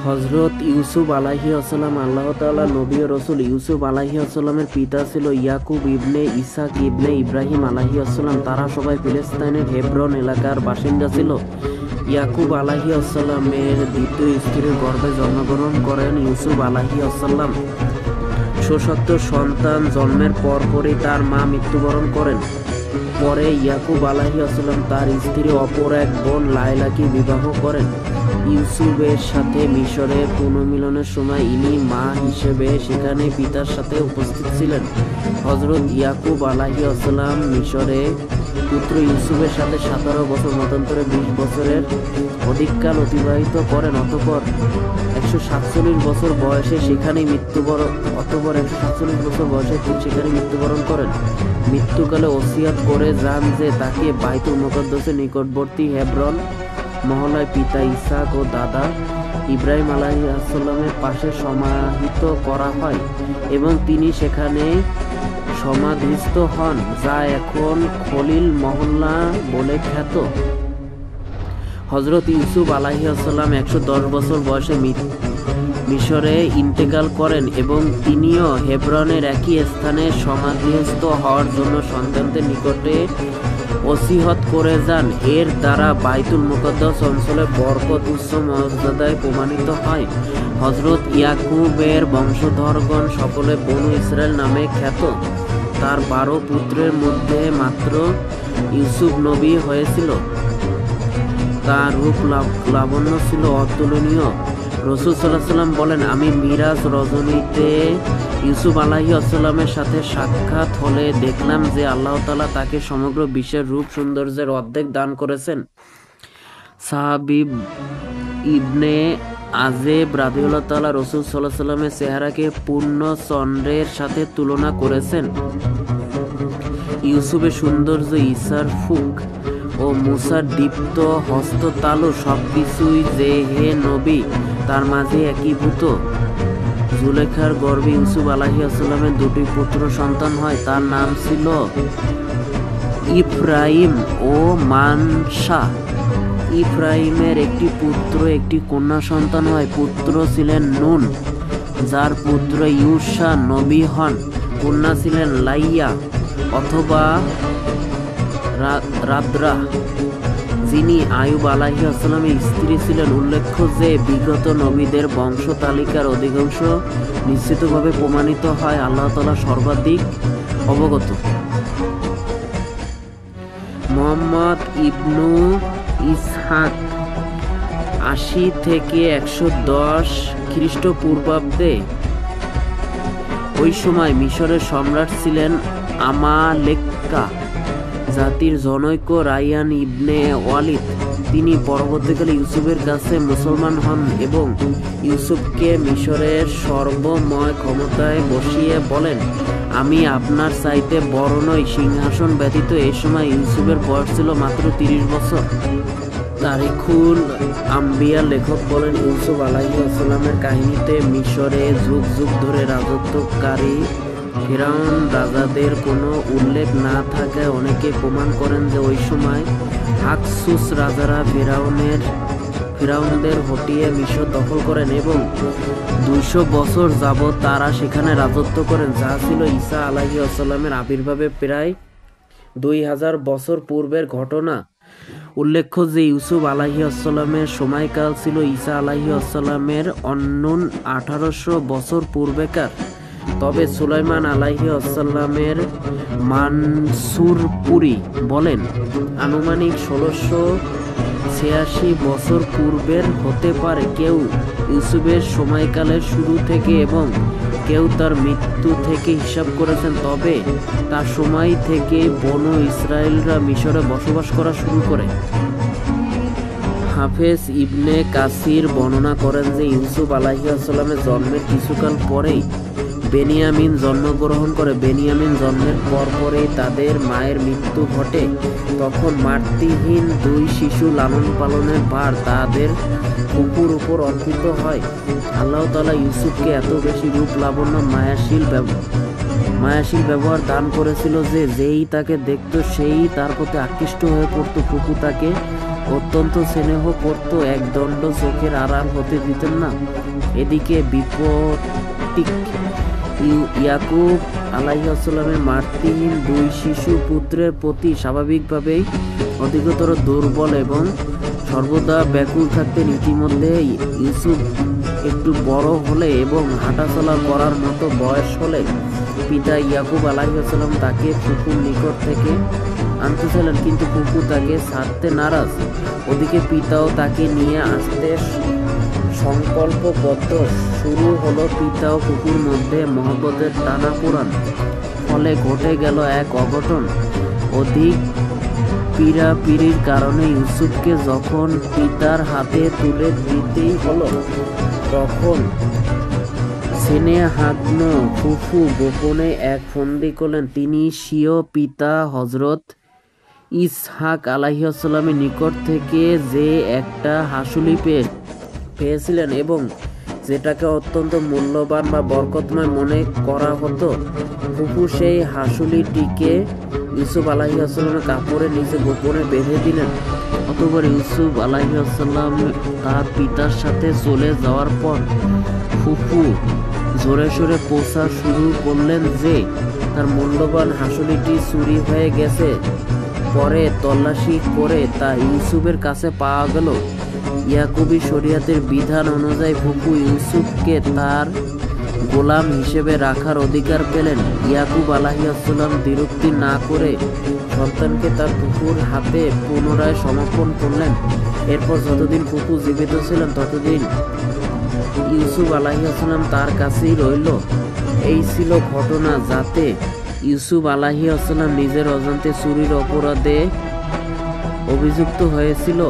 হযরত ইউসুফ আলাইহিসসালাম আল্লাহ তাআলা নবী ও রাসূল। ইউসুফ আলাইহিসসালামের পিতা ছিল ইয়াকুব ইবনে ইসহাক ইবনে ইব্রাহিম আলাইহিসসালাম। তারা সবাই ফিলিস্তিনের হেব্রন এলাকার বাসিন্দা ছিল। ইয়াকুব আলাইহিসসালামের দ্বিতীয় স্ত্রীর গর্ভে জন্মগ্রহণ করেন ইউসুফ আলাইহিসসালাম। সত্তর সন্তান জন্মের পরপরই তার মা মৃত্যুবরণ করেন। পরে ইয়াকুব আলাইহিসসালাম তার স্ত্রী অপর এক বোন লায়লাকে বিবাহ করেন। ইউসুফের সাথে মিশরে পুনর্মিলনের সময় ইনি মা হিসেবে সেখানে পিতার সাথে উপস্থিত ছিলেন। হযরত ইয়াকুব আলাইহিসসালাম মিশরে পুত্র ইউসুফের সাথে 17 বছর মতান্তরে 20 বছরের অধিককাল অতিবাহিত করেন। অতঃপর 147 বছর বয়সে সেখানেই মৃত্যুবরণ করেন। মৃত্যুকালে ওসিয়ত করে যান যে তাকে বাইতুল মুকদ্দাসের নিকটবর্তী হেব্রন মহল্লায় পিতা ইসহাক ও দাদা ইব্রাহিম আলাইহিসসালামের পাশে সমাহিত করা হয় এবং তিনি সেখানে সমাধিস্থ হন, যা এখন খলিল মহল্লা বলে খ্যাত। হযরত ইউসুফ আলাইহিসসালাম 110 বছর বয়সে মিশরে ইন্তেকাল করেন এবং তিনিও হেব্রনের একই স্থানে সমাধিস্থ হওয়ার জন্য সন্তানদের নিকটে ওসিয়ত করে যান। এর দ্বারা বাইতুল মুকদ্দাস অঞ্চলে বরকত উচ্চ মর্যাদায় প্রমাণিত হয়। হযরত ইয়াকুবের বংশধরগণ সকলে বনু ইসরায়েল নামে খ্যাত। তার 12 পুত্রের মধ্যে মাত্র ইউসুফ নবী হয়েছিল। তার রূপ লাবণ্য ছিল অতুলনীয়। রাসূল সাল্লাল্লাহু আলাইহি ওয়াসাল্লাম বলেন, আমি মিরাজ রজনীতে ইউসুফ আলাইহিসসালামের সাথে সাক্ষাৎ হলে দেখলাম যে আল্লাহ তাআলা তাকে সমগ্র বিশ্বের রূপ সৌন্দর্যের অর্ধেক দান করেছেন। সাহাবী ইবনে আজেব রাদিয়াল্লাহু তাআলা রাসূল সাল্লাল্লাহু আলাইহি ওয়াসাল্লামের চেহারাকে পূর্ণ চন্দ্রের সাথে তুলনা করেছেন। ইউসুফের সৌন্দর্য, ঈসার ফুক ও মুসার দীপ্ত হস্ত তালু সবকিছুই যে হে নবী তার মাঝে একীভূত। জুলেখার গর্ভে ইউসুফ আলাইহিসসালামের 2টি পুত্র সন্তান হয়। তার নাম ছিল ইফরাইম ও মানশা। ইফরাইমের একটি পুত্র একটি কন্যা সন্তান হয়। পুত্র ছিলেন নুন, যার পুত্র ইউশা নবী হন। কন্যা ছিলেন লাইয়া অথবা রাদ্রা, যিনি আয়ুব আলাইহিসসালামের স্ত্রী ছিলেন। উল্লেখ্য যে বিগত নবীদের বংশ তালিকার অধিকাংশ নিশ্চিতভাবে প্রমাণিত হয় আল্লাহ তাআলা সর্বাধিক অবগত। মুহাম্মদ ইবনু ইসহাক 80 থেকে 110 খ্রিস্টপূর্বাব্দে। ওই সময় মিশরের সম্রাট ছিলেন আমালেক্কা জাতির জনৈক রায়্যান ইবনে ওয়ালিদ। তিনি পরবর্তীকালে ইউসুফের কাছে মুসলমান হন এবং ইউসুফকে মিশরের সর্বময় ক্ষমতায় বসিয়ে বলেন, আমি আপনার চাইতে বড় নই। সিংহাসন ব্যতীত এই সময় ইউসুফের বয়স ছিল মাত্র 30 বছর। তারিখুল আম্বিয়া লেখক বলেন, ইউসুফ আলাইহিসসালামের কাহিনীতে মিশরে যুগ যুগ ধরে রাজত্বকারী ফিরাউন রাজাদের কোনো উল্লেখ না থাকায় অনেকে প্রমাণ করেন যে ওই সময় হাকসুস রাজারা ফিরাউনদের হটিয়ে মিশর দখল করেন এবং 200 বছর যাবৎ তারা সেখানে রাজত্ব করেন, যা ছিল ঈসা আলাইহিসসালামের আবির্ভাবে প্রায় 2000 বছর পূর্বের ঘটনা। উল্লেখ্য যে ইউসুফ আলাইহিসসালামের সময়কাল ছিল ঈসা আলাইহিসসালামের অন্যূন 1800 বছর পূর্বেকার। তবে সুলাইমান আলাইহিসসালামের মানসুরপুরি বলেন, আনুমানিক 1686 বছর পূর্বের হতে পারে। কেউ ইউসুফের সময়কালের শুরু থেকে এবং কেউ তার মৃত্যু থেকে হিসাব করেছেন। তবে তার সময় থেকে বনু ইসরায়েলরা মিশরে বসবাস করা শুরু করে। হাফেজ ইবনে কাসির বর্ণনা করেন যে ইউসুফ আলাইহিসসালামের জন্মের কিছুকাল পরেই বেনিয়ামিন জন্মগ্রহণ করে। বেনিয়ামিন জন্মের পরপরেই তাদের মায়ের মৃত্যু ঘটে। তখন মাতৃহীন 2 শিশু লালন পালনের ভার তাদের ফুপুর উপর অর্পিত হয়। আল্লাহ তাআলা ইউসুফকে এত বেশি রূপ লাবণ্য মায়াশীল ব্যবহার দান করেছিল যে যেই তাকে দেখত সেই তার প্রতি আকৃষ্ট হয়ে পড়ত। ফুপু তাকে অত্যন্ত স্নেহ করত, এক দণ্ড চোখের আড়াল হতে দিতেন না। এদিকে বিপত্তিক ইয়াকুব আলাইহিসসালামের মাতৃহীন দুই শিশু পুত্রের প্রতি স্বাভাবিকভাবেই অধিকতর দুর্বল এবং সর্বদা ব্যাকুল থাকতেন। ইতিমধ্যে ইউসুফ একটু বড় হলে এবং হাঁটাচলা করার মতো বয়স হলে পিতা ইয়াকুব আলাইহিসসালাম তাকে ফুফুর নিকট থেকে আনতে চাইলেন, কিন্তু ফুফু তাকে ছাড়তে নারাজ। ওদিকে পিতাও তাকে নিয়ে আসতে সংকল্পবদ্ধ। শুরু হলো পিতা ও ফুফুর মধ্যে মহব্বতের টানাপোড়েন। ফলে ঘটে গেল এক অঘটন। অধিক পীড়াপিড়ির কারণে ইউসুফকে যখন পিতার হাতে তুলে দিতেই হলো, তখন স্নেহাগ্ন ফুফু গোপনে এক ফন্দি করলেন। তিনি স্বীয় পিতা হযরত ইসহাক আলাইহিসসালামের নিকট থেকে যে একটা হাসুলি পেয়েছিলেন এবং যেটাকে অত্যন্ত মূল্যবান বা বরকতময় মনে করা হতো, ফুফু সেই হাসুলিটিকে ইউসুফ আলাইহিসসালামের কাপড়ের নিচে গোপনে বেঁধে দিলেন। অতঃপর ইউসুফ আলাইহিসসালাম তার পিতার সাথে চলে যাওয়ার পর ফুফু জোরে সোরে প্রচার শুরু করলেন যে তার মূল্যবান হাসুলিটি চুরি হয়ে গেছে। পরে তল্লাশি করে তা ইউসুফের কাছে পাওয়া গেল। ইয়াকুবী শরিয়তের বিধান অনুযায়ী ফুফু ইউসুফকে তার গোলাম হিসেবে রাখার অধিকার পেলেন। ইয়াকুব আলাইহিসসালাম দ্বিরুক্তি না করে সন্তানকে তার ফুফুর হাতে পুনরায় সমর্পণ করলেন। এরপর যতদিন ফুফু জীবিত ছিলেন ততদিন ইউসুফ আলাইহিসসালাম তার কাছেই রইল। এই ছিল ঘটনা যাতে ইউসুফ আলাইহিসসালাম নিজের অজান্তে চুরির অপরাধে অভিযুক্ত হয়েছিল।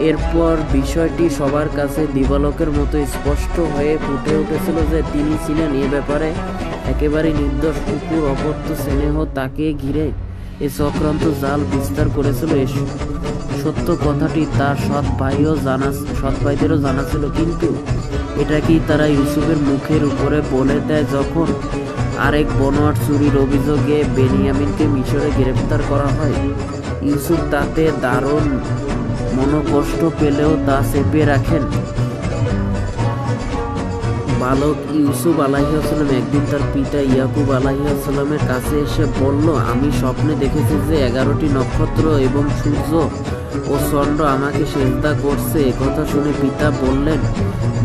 এরপর বিষয়টি সবার কাছে দিবালোকের মতো স্পষ্ট হয়ে ফুটে উঠেছিল যে তিনি ছিলেন এ ব্যাপারে একেবারে নির্দোষ। ফুফুর অপত্য স্নেহ তাকে ঘিরে এ চক্রান্ত জাল বিস্তার করেছিল। এই সত্য কথাটি তার সৎ ভাইদেরও জানা ছিল, কিন্তু এটা কি তারা ইউসুফের মুখের উপরে বলে দেয়? যখন আরেক বনোয়াট চুরির অভিযোগে বেনিয়ামিনকে মিশরে গ্রেফতার করা হয়, ইউসুফ তাতে দারুণ মনোকষ্ট পেলেও তা চেপে রাখেন। বালক ইউসুফ আলাইহিসসালাম একদিন তার পিতা ইয়াকুব আলাইহিসসালামের কাছে এসে বলল, আমি স্বপ্নে দেখেছি যে 11টি নক্ষত্র এবং সূর্য ও চন্দ্র আমাকে সেজদা করছে। একথা শুনে পিতা বললেন,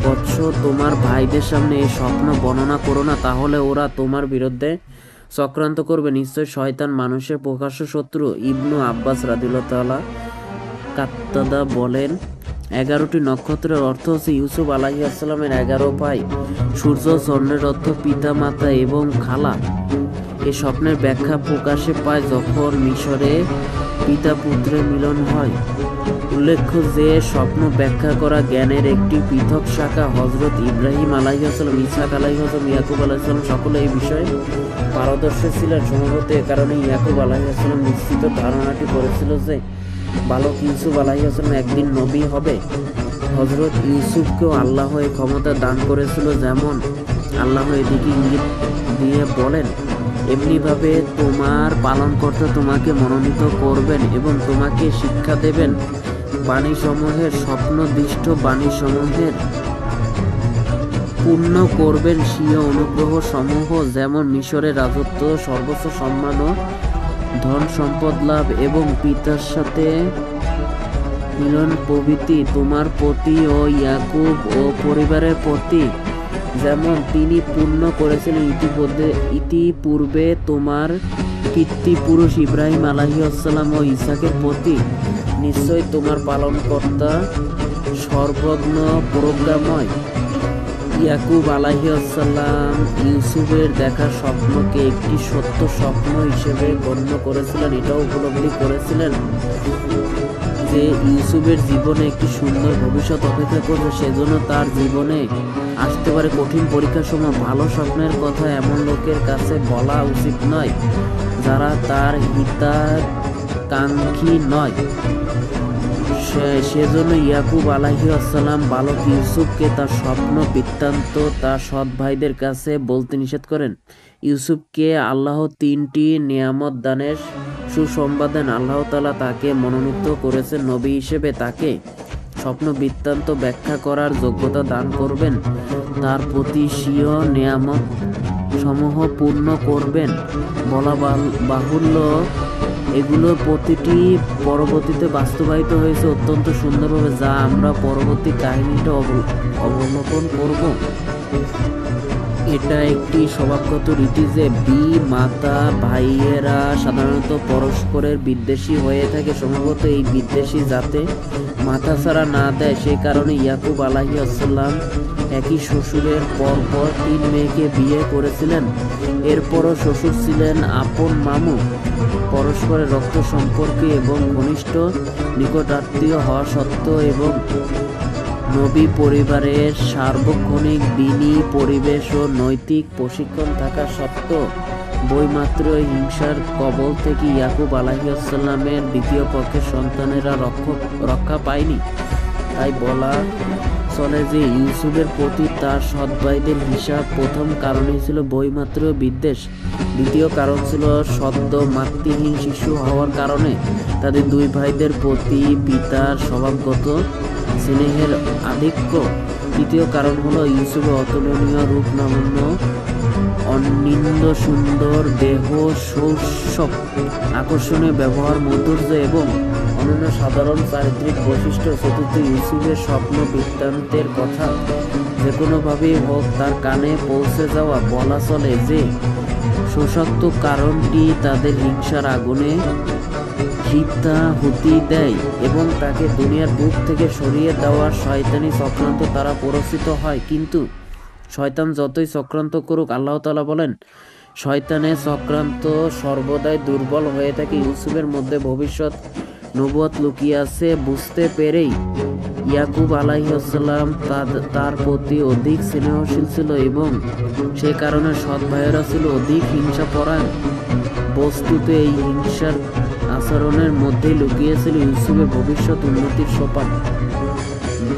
বৎস, তোমার ভাইদের সামনে এই স্বপ্ন বর্ণনা করো না, তাহলে ওরা তোমার বিরুদ্ধে চক্রান্ত করবে। নিশ্চয় শয়তান মানুষের প্রকাশ্য শত্রু। ইবনু আব্বাস রাদিয়াল্লাহু তাআলা কাত্তাদা বলেন, 11টি নক্ষত্রের অর্থ হচ্ছে ইউসুফ আলাইহিসসালামের 11 ভাই। সূর্য চন্দ্রের অর্থ পিতা মাতা এবং খালা। এ স্বপ্নের ব্যাখ্যা প্রকাশে পায় যখন মিশরে পিতা পুত্রের মিলন হয়। উল্লেখ্য যে স্বপ্ন ব্যাখ্যা করা জ্ঞানের একটি পৃথক শাখা। হযরত ইব্রাহিম আলাইহিসসালাম, ইসহাক আলাইহিসসালাম, ইয়াকুব আলাইহিসসালাম সকলে এই বিষয়ে পারদর্শী ছিলেন। সম্ভবত এ কারণে ইয়াকুব আলাইহিসসালাম নিশ্চিত ধারণাটি করেছিল যে বালক ইউসুফ আলাইহিসসালাম একদিন নবী হবে। হযরত ইউসুফকেও আল্লাহ এই ক্ষমতা দান করেছিল, যেমন আল্লাহ এদিকে ইঙ্গিত দিয়ে বলেন, এমনিভাবে তোমার পালনকর্তা তোমাকে মনোনীত করবেন এবং তোমাকে শিক্ষা দেবেন। বাণীসমূহের স্বপ্নদৃষ্ট বাণীসমূহের পূর্ণ করবেন স্বীয় অনুগ্রহ সমূহ, যেমন মিশরের রাজত্ব, সর্বোচ্চ সম্মান ও ধন সম্পদ লাভ এবং পিতার সাথে মিলন প্রভৃতি তোমার প্রতি ও ইয়াকুব ও পরিবারের প্রতি, যেমন তিনি পূর্ণ করেছিলেন ইতিপূর্বে তোমার পিতৃপুরুষ ইব্রাহিম আলাইহিসসালাম ও ইসহাকের প্রতি। নিশ্চয় তোমার পালনকর্তা সর্বজ্ঞ প্রজ্ঞাময়। ইয়াকুব আলাইহিসসালাম ইউসুফের দেখা স্বপ্নকে একটি সত্য স্বপ্ন হিসেবে গণ্য করেছিলেন। এটাও উপলব্ধি করেছিলেন যে ইউসুফের জীবনে একটি সুন্দর ভবিষ্যৎ অপেক্ষা করছে, সেজন্য তার জীবনে আসতে পারে কঠিন পরীক্ষার সময়। ভালো স্বপ্নের কথা এমন লোকের কাছে বলা উচিত নয় যারা তার হিতাকাঙ্ক্ষী নয়। সেজন্য ইয়াকুব আলাইহিসসালাম বালক ইউসুফকে তার স্বপ্ন বৃত্তান্ত তার সৎ ভাইদের কাছে বলতে নিষেধ করেন। ইউসুফকে আল্লাহ 3টি নিয়ামত দানের সুসংবাদ দেন। আল্লাহ তাআলা তাকে মনোনীত করেছেন নবী হিসেবে, তাকে স্বপ্ন বৃত্তান্ত ব্যাখ্যা করার যোগ্যতা দান করবেন, তার প্রতি স্বীয় নেয়ামত সমূহ পূর্ণ করবেন। বলা বাহুল্য এগুলোর প্রতিটি পরবর্তীতে বাস্তবায়িত হয়েছে অত্যন্ত সুন্দরভাবে, যা আমরা পরবর্তী কাহিনীটা অবলোকন করব। এটা একটি স্বভাবগত রীতি যে মাতা ভাইয়েরা সাধারণত পরস্পরের বিদ্বেষী হয়ে থাকে। সম্ভবত এই বিদ্বেষী যাতে মাথা ছাড়া না দেয়, সে কারণে ইয়াকুব আলাইহিসসালাম একই শ্বশুরের পরপর 3 মেয়েকে বিয়ে করেছিলেন। এরপরও শ্বশুর ছিলেন আপন মামু, পরস্পরের রক্ত সম্পর্কে এবং ঘনিষ্ঠ নিকটাত্মীয় হওয়া সত্ত্বেও এবং নবী পরিবারের সার্বক্ষণিক দিনী পরিবেশ ও নৈতিক প্রশিক্ষণ থাকা সত্ত্বেও বইমাত্র হিংসার কবল থেকে ইয়াকুব আলাইহিসসালামের দ্বিতীয় পক্ষের সন্তানেরা রক্ষা পায়নি। তাই বলা চলে যে ইউসুফের প্রতি তার সৎ ভাইদের হিসাব প্রথম কারণই ছিল বইমাত্র বিদ্বেষ, দ্বিতীয় কারণ ছিল সদ্য মাতৃহীন শিশু হওয়ার কারণে তাদের 2 ভাইদের প্রতি পিতার স্বভাবগত স্নেহের আধিক্য, তৃতীয় কারণ হলো ইউসুফের অতুলনীয় রূপ, লাবণ্য, অনিন্দ্য সুন্দর দেহ, সৌষ্ঠব, আকর্ষণীয় ব্যবহার, মাধুর্য এবং অন্যান্য সাধারণ চারিত্রিক বৈশিষ্ট্য। চতুর্থ, ইউসুফের স্বপ্ন বৃত্তান্তের কথা যে কোনোভাবেই হোক তার কানে পৌঁছে যাওয়া। বলা চলে যে সশক্ত কারণটি তাদের হিংসার আগুনে হৃদাহুতি দেয় এবং তাকে দুনিয়ার বুক থেকে সরিয়ে দেওয়ার শয়তানি চক্রান্ত তারা প্ররোচিত হয়। কিন্তু শয়তান যতই চক্রান্ত করুক, আল্লাহ তাআলা বলেন, শয়তানের চক্রান্ত সর্বদাই দুর্বল হয়ে থাকে। ইউসুফের মধ্যে ভবিষ্যৎ নবুয়ত লুকিয়ে আছে বুঝতে পেরেই ইয়াকুব আলাইহিসসালাম তার প্রতি অধিক স্নেহশীল ছিল এবং সে কারণে সৎ ভাইয়েরা ছিল অধিক হিংসাপরায়ণ। বস্তুত এই হিংসার আচরণের মধ্যেই লুকিয়েছিল ইউসুফের ভবিষ্যৎ উন্নতির সোপান।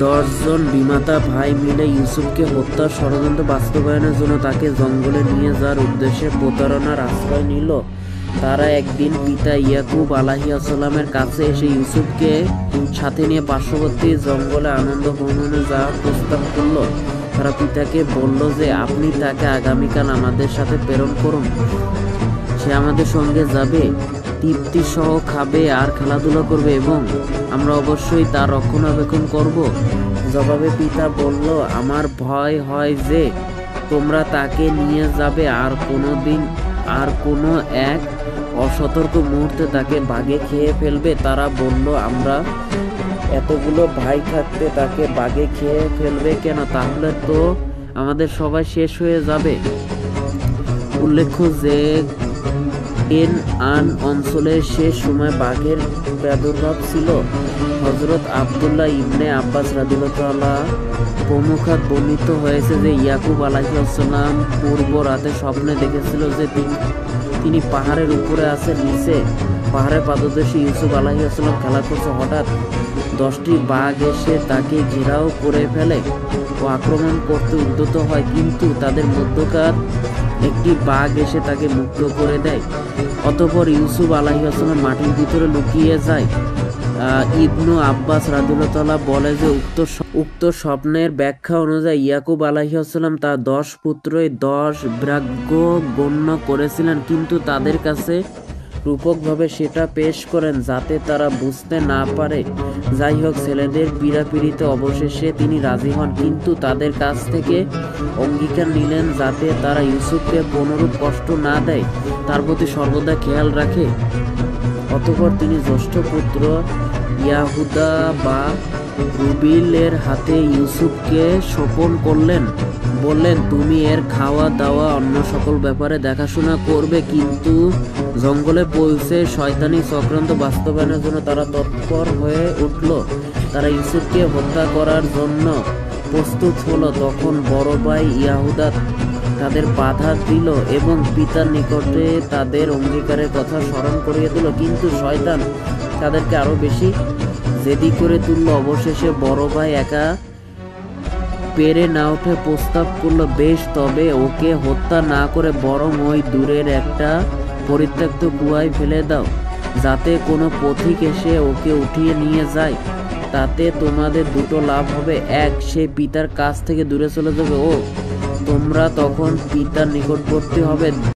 10 জন বিমাতা ভাই মিলে ইউসুফকে হত্যার ষড়যন্ত্র বাস্তবায়নের জন্য তাকে জঙ্গলে নিয়ে যাওয়ার উদ্দেশ্যে প্রতারণার আশ্রয় নিল। তারা একদিন পিতা ইয়াকুব আলাইহিসসালামের কাছে এসে ইউসুফকে সাথে নিয়ে পার্শ্ববর্তী জঙ্গলে আনন্দ ভ্রমণে যাওয়ার প্রস্তাব করল। তারা পিতাকে বলল যে আপনি তাকে আগামীকাল আমাদের সাথে প্রেরণ করুন, সে আমাদের সঙ্গে যাবে, তৃপ্তি সহ খাবে আর খেলাধুলা করবে এবং আমরা অবশ্যই তার রক্ষণাবেক্ষণ করব। জবাবে পিতা বলল, আমার ভয় হয় যে তোমরা তাকে নিয়ে যাবে আর কোনো এক অসতর্ক মুহূর্তে তাকে বাঘে খেয়ে ফেলবে। তারা বলল, আমরা এতগুলো ভাই থাকতে তাকে বাঘে খেয়ে ফেলবে কেন? তাহলে তো আমাদের সবাই শেষ হয়ে যাবে। উল্লেখ্য যে কেনআন অঞ্চলে সে সময় বাঘের প্রাদুর্ভাব ছিল। হযরত আব্দুল্লাহ ইবনে আব্বাস রাদিয়াল্লাহু আনহু প্রমুখাত বর্ণিত হয়েছে যে ইয়াকুব আলাইহিসসালাম পূর্ব রাতে স্বপ্নে দেখেছিল যে তিনি পাহাড়ের উপরে আছেন, নিচে পাহাড়ের পাদদেশে ইউসুফ আলাইহিসসালাম খেলা করছে। হঠাৎ 10টি বাঘ এসে তাকে ঘেরাও করে ফেলে ও আক্রমণ করতে উদ্যত হয়, কিন্তু তাদের মধ্যকার একটি বাঘ এসে তাকে মুক্ত করে দেয়। অতঃপর ইউসুফ আলাইহিসসালাম মাটির ভিতরে লুকিয়ে যায়। ইবনু আব্বাস রাদিয়াল্লাহু তাআলা বলে যে উক্ত স্বপ্নের ব্যাখ্যা অনুযায়ী ইয়াকুব আলাইহিসসালাম তার 10 পুত্রই 10 ভাগ্য গণ্য করেছিলেন, কিন্তু তাদের কাছে রূপকভাবে সেটা পেশ করেন যাতে তারা বুঝতে না পারে। যাই হোক, ছেলেদের পীড়াপিড়িতে অবশেষে তিনি রাজি হন, কিন্তু তাদের কাছ থেকে অঙ্গীকার নিলেন যাতে তারা ইউসুফকে কোনরূপ কষ্ট না দেয়, তার প্রতি সর্বদা খেয়াল রাখে। অতঃপর তিনি জ্যেষ্ঠ পুত্র ইয়াহুদা বা রুবিলের হাতে ইউসুফকে সোপন করলেন, বললেন, তুমি এর খাওয়া দাওয়া অন্য সকল ব্যাপারে দেখাশোনা করবে। কিন্তু জঙ্গলে পৌঁছে শয়তানি চক্রান্ত বাস্তবায়নের জন্য তারা তৎপর হয়ে উঠল। তারা ইউসুফকে হত্যা করার জন্য প্রস্তুত হলো। তখন বড় ভাই ইয়াহুদা তাদের বাধা দিল এবং পিতার নিকটে তাদের অঙ্গীকারের কথা স্মরণ করিয়ে দিল, কিন্তু শয়তান তাদেরকে আরো বেশি জেদি করে তুলল। অবশেষে বড় ভাই একা পেরে না উঠে প্রস্তাব করলো, বেশ, তবে ওকে হত্যা না করে বরং ওই দূরের একটা পরিত্যক্ত কুয়ায় ফেলে দাও। যাতে কোনো পথিক এসে ওকে উঠিয়ে নিয়ে যায়। তাতে তোমাদের দুটো লাভ হবে। এক, সে পিতার কাছ থেকে দূরে চলে যাবে ও তোমরা তখন পিতার নিকটবর্তী হবে।